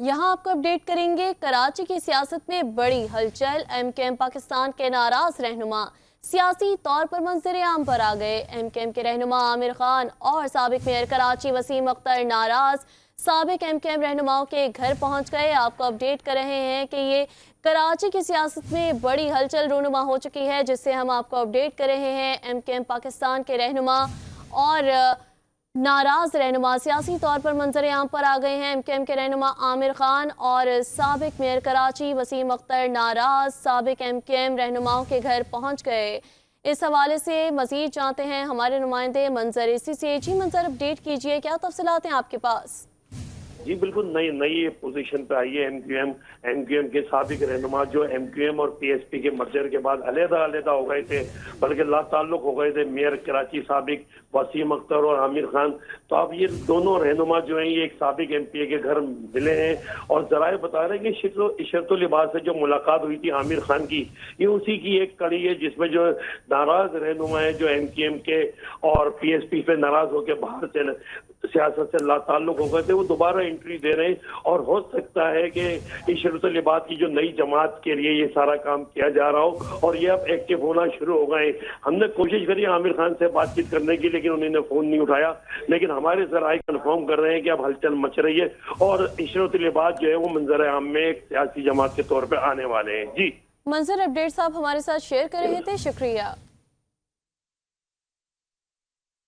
यहाँ आपको अपडेट करेंगे। कराची की सियासत में बड़ी हलचल। एमकेएम पाकिस्तान के नाराज रहनुमा सियासी तौर पर मंजर आम पर आ गए। एमकेएम के रहनुमा आमिर खान और साबिक मेयर कराची वसीम अख्तर नाराज साबिक एमकेएम रहनुमाओं के घर पहुंच गए। आपको अपडेट कर रहे हैं कि ये कराची की सियासत में बड़ी हलचल रूनुमा हो चुकी है, जिससे हम आपको अपडेट कर रहे हैं। एमकेएम पाकिस्तान के रहनुमा और नाराज रहनुमा सियासी तौर पर मंजर आम पर आ गए हैं। एमकेएम के रहनुमा आमिर खान और साबिक मेयर कराची वसीम अख्तर नाराज साबिक एमकेएम रहनुमाओं के घर पहुंच गए। इस हवाले से मजीद जानते हैं हमारे नुमाइंदे मंजर इसी से। जी मंजर, अपडेट कीजिए, क्या तफसीलात हैं आपके पास? जी बिल्कुल नई पोजीशन पे आई है एमक्यूएम के साबिक रहनुमा जो एमक्यूएम और पीएसपी के मर्जर के बाद अलग हो गए थे, बल्कि लाताल्लुक हो गए थे। मेयर कराची साबिक वसीम अख्तर और आमिर खान, तो अब ये दोनों रहनुमा जो हैं ये एक साबिक एमपीए के घर मिले हैं और जराए बता रहे हैं कि इशरतुल लिबास से जो मुलाकात हुई थी आमिर खान की, ये उसी की एक कड़ी है जिसमें जो नाराज रहनुमा है जो एमक्यूएम के और पीएसपी पे नाराज होकर बाहर से सियासत से लाताल्लुक हो गए थे, वो दोबारा एंट्री दे रहे हैं। और हो सकता है कि इशरतुल लिबास की जो नई जमात के लिए ये सारा काम किया जा रहा हो और ये अब एक्टिव होना शुरू हो गए। हमने कोशिश करी आमिर खान से बातचीत करने की, लेकिन उन्होंने फोन नहीं उठाया। लेकिन हमारे जराए कंफर्म कर रहे हैं कि अब हलचल मच रही है और इशरतुल लिबास जो है वो मंजर आम में एक सियासी जमात के तौर पर आने वाले हैं। जी मंजर, अपडेट्स आप हमारे साथ शेयर कर रहे थे, शुक्रिया।